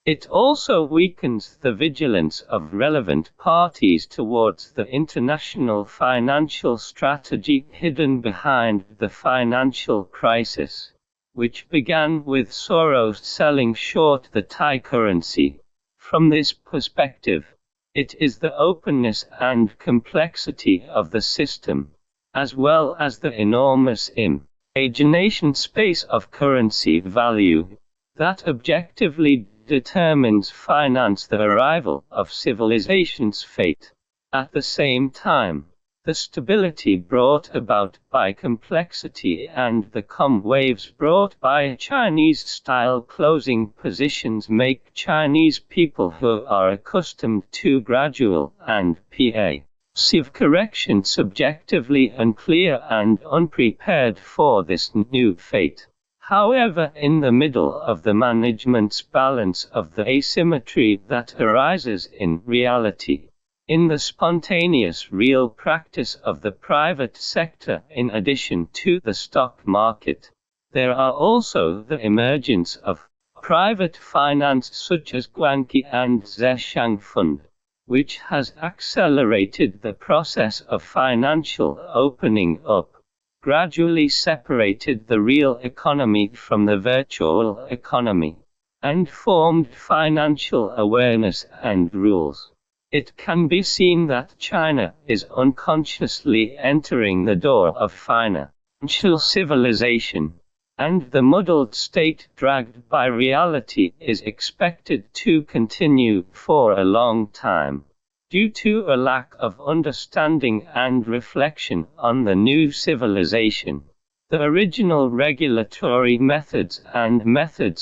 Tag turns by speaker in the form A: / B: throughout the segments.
A: It also weakens the vigilance of relevant parties towards the international financial strategy hidden behind the financial crisis, which began with Soros selling short the Thai currency. From this perspective, it is the openness and complexity of the system, as well as the enormous imagination space of currency value, that objectively determines finance the arrival of civilization's fate. At the same time, the stability brought about by complexity and the calm waves brought by Chinese-style closing positions make Chinese people who are accustomed to gradual and passive correction subjectively unclear and unprepared for this new fate. However, in the middle of the management's balance of the asymmetry that arises in reality, in the spontaneous real practice of the private sector in addition to the stock market, there are also the emergence of private finance such as Guanqi and Zhejiang Fund, which has accelerated the process of financial opening up, gradually separated the real economy from the virtual economy, and formed financial awareness and rules. It can be seen that China is unconsciously entering the door of financial civilization, and the muddled state dragged by reality is expected to continue for a long time, due to a lack of understanding and reflection on the new civilization. The original regulatory methods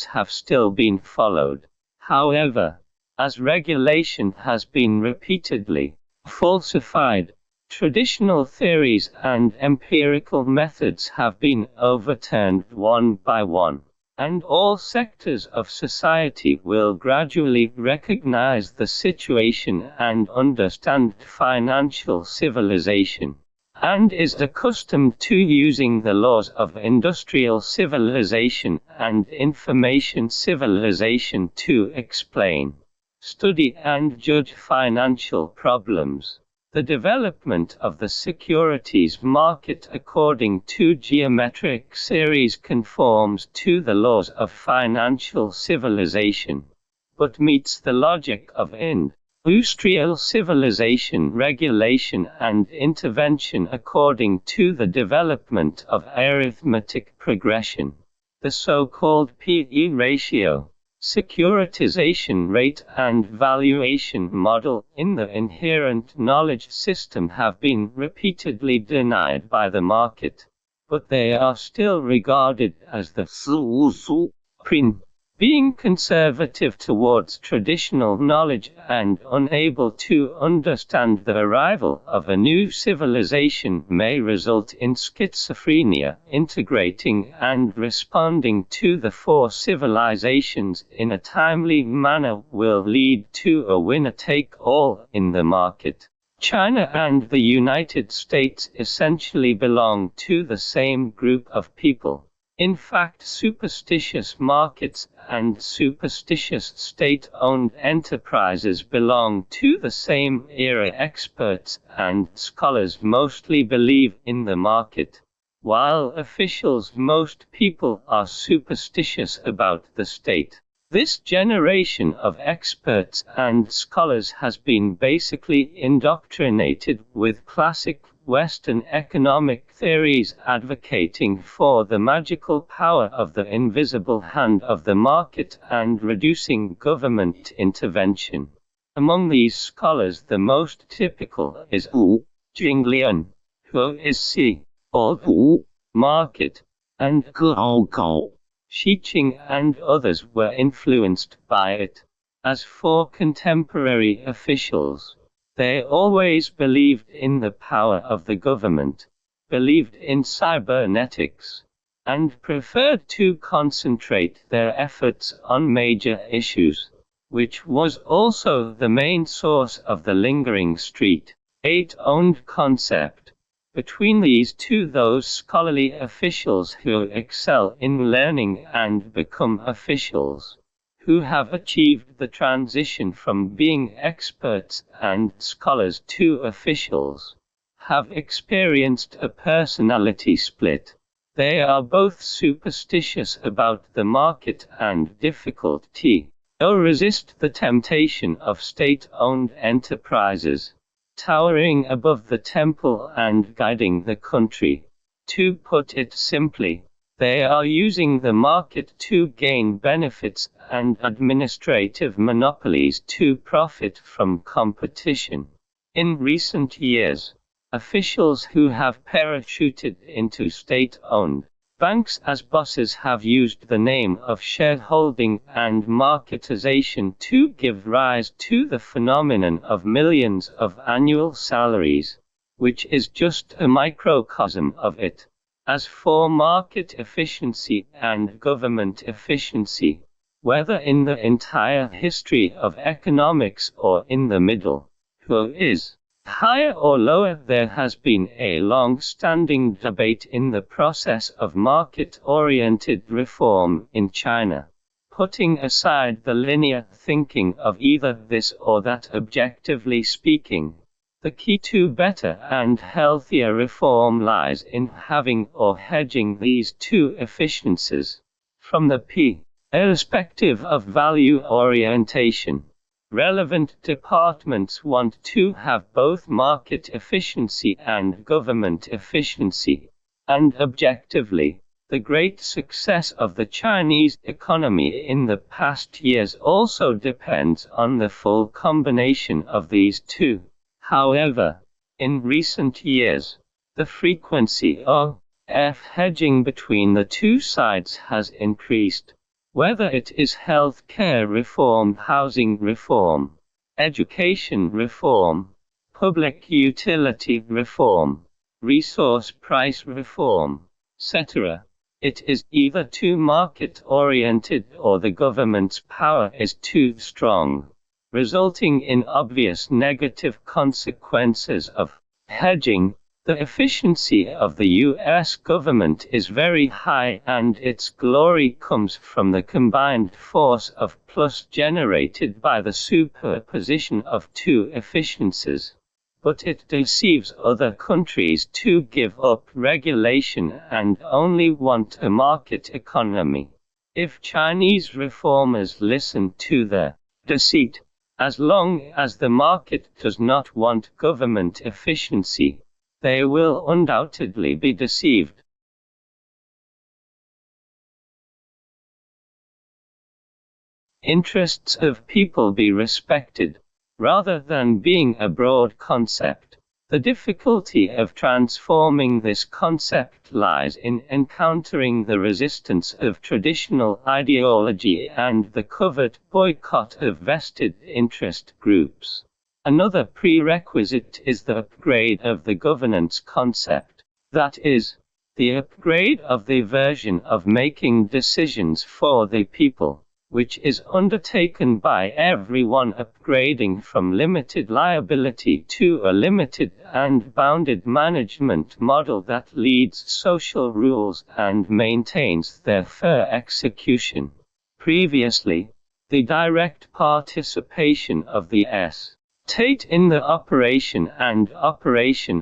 A: have still been followed. However, as regulation has been repeatedly falsified, traditional theories and empirical methods have been overturned one by one, and all sectors of society will gradually recognize the situation and understand financial civilization, and is accustomed to using the laws of industrial civilization and information civilization to explain, study and judge financial problems. The development of the securities market according to geometric series conforms to the laws of financial civilization, but meets the logic of industrial civilization regulation and intervention according to the development of arithmetic progression, the so-called P/E ratio, securitization rate and valuation model in the inherent knowledge system have been repeatedly denied by the market, but they are still regarded as the supreme. Being conservative towards traditional knowledge and unable to understand the arrival of a new civilization may result in schizophrenia. Integrating and responding to the four civilizations in a timely manner will lead to a winner-take-all in the market. China and the United States essentially belong to the same group of people. In fact, superstitious markets and superstitious state-owned enterprises belong to the same era. Experts and scholars mostly believe in the market, while officials, most people, are superstitious about the state. This generation of experts and scholars has been basically indoctrinated with classic Western economic theories advocating for the magical power of the invisible hand of the market and reducing government intervention. Among these scholars, the most typical is Wu Jinglian, who is C. market, and Gao Xiqing and others were influenced by it. As for contemporary officials, they always believed in the power of the government, believed in cybernetics, and preferred to concentrate their efforts on major issues, which was also the main source of the lingering Street 8-owned concept. Between these two, those scholarly officials who excel in learning and become officials who have achieved the transition from being experts and scholars to officials, have experienced a personality split. They are both superstitious about the market and difficult to resist the temptation of state-owned enterprises, towering above the temple and guiding the country. To put it simply, they are using the market to gain benefits and administrative monopolies to profit from competition. In recent years, officials who have parachuted into state-owned banks as bosses have used the name of shareholding and marketization to give rise to the phenomenon of millions of annual salaries, which is just a microcosm of it. As for market efficiency and government efficiency, whether in the entire history of economics or in the middle, who is higher or lower, there has been a long-standing debate in the process of market-oriented reform in China. Putting aside the linear thinking of either this or that, objectively speaking, the key to better and healthier reform lies in having or hedging these two efficiencies. From the perspective of value orientation, relevant departments want to have both market efficiency and government efficiency, and objectively, the great success of the Chinese economy in the past years also depends on the full combination of these two. However, in recent years, the frequency of hedging between the two sides has increased. Whether it is health care reform, housing reform, education reform, public utility reform, resource price reform, etc., it is either too market-oriented or the government's power is too strong, resulting in obvious negative consequences of hedging. The efficiency of the U.S. government is very high, and its glory comes from the combined force of plus generated by the superposition of two efficiencies. But it deceives other countries to give up regulation and only want a market economy. If Chinese reformers listen to their deceit, as long as the market does not want government efficiency, they will undoubtedly be deceived. Interests of people be respected, rather than being a broad concept. The difficulty of transforming this concept lies in encountering the resistance of traditional ideology and the covert boycott of vested interest groups. Another prerequisite is the upgrade of the governance concept, that is, the upgrade of the version of making decisions for the people, which is undertaken by everyone, upgrading from limited liability to a limited and bounded management model that leads social rules and maintains their fair execution. Previously, the direct participation of the state in the operation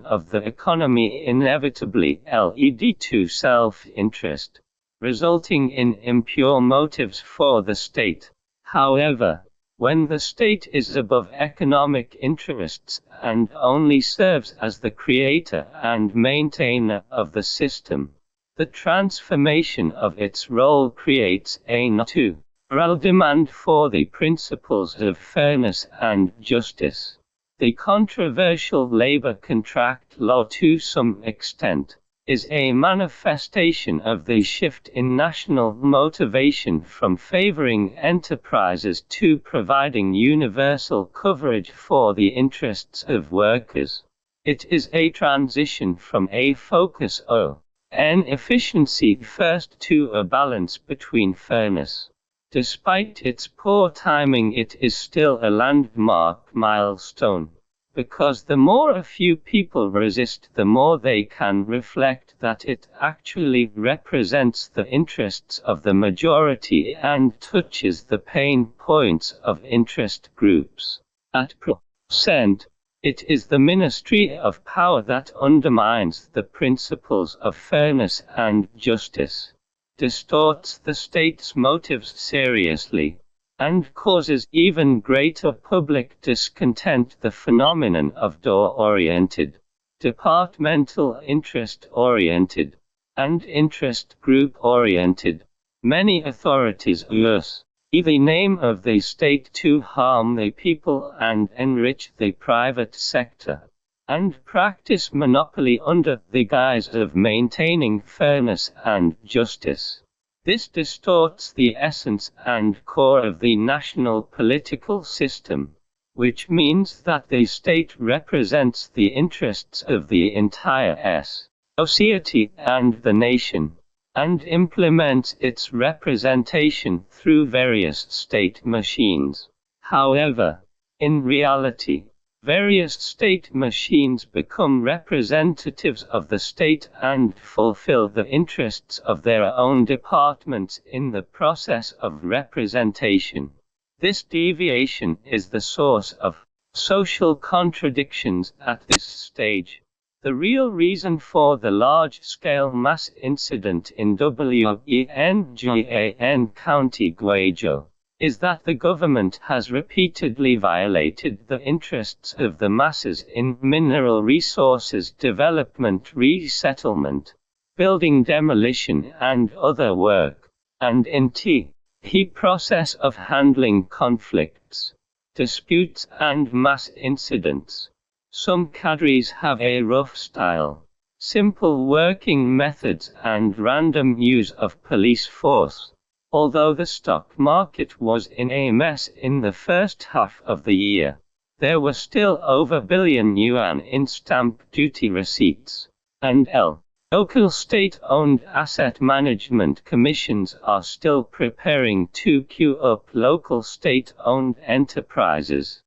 A: of the economy inevitably led to self-interest, resulting in impure motives for the state. However, when the state is above economic interests and only serves as the creator and maintainer of the system, the transformation of its role creates a natural demand for the principles of fairness and justice. The controversial labor contract law, to some extent, is a manifestation of the shift in national motivation from favoring enterprises to providing universal coverage for the interests of workers. It is a transition from a focus on efficiency first to a balance between fairness. Despite its poor timing, it is still a landmark milestone. because the more a few people resist, the more they can reflect that it actually represents the interests of the majority and touches the pain points of interest groups. At present, it is the Ministry of Power that undermines the principles of fairness and justice, distorts the state's motives seriously, and causes even greater public discontent. The phenomenon of door-oriented, departmental interest-oriented, and interest group-oriented. Many authorities use the name of the state to harm the people and enrich the private sector, and practice monopoly under the guise of maintaining fairness and justice. This distorts the essence and core of the national political system, which means that the state represents the interests of the entire society and the nation, and implements its representation through various state machines. However, in reality, various state machines become representatives of the state and fulfill the interests of their own departments in the process of representation. This deviation is the source of social contradictions at this stage. The real reason for the large-scale mass incident in Wengan County, Guangzhou, is that the government has repeatedly violated the interests of the masses in mineral resources development, resettlement, building demolition and other work, and in the process of handling conflicts, disputes and mass incidents. Some cadres have a rough style, simple working methods and random use of police force. Although the stock market was in a mess in the first half of the year, there were still over yuan billion in stamp duty receipts, and local state-owned asset management commissions are still preparing to queue up local state-owned enterprises.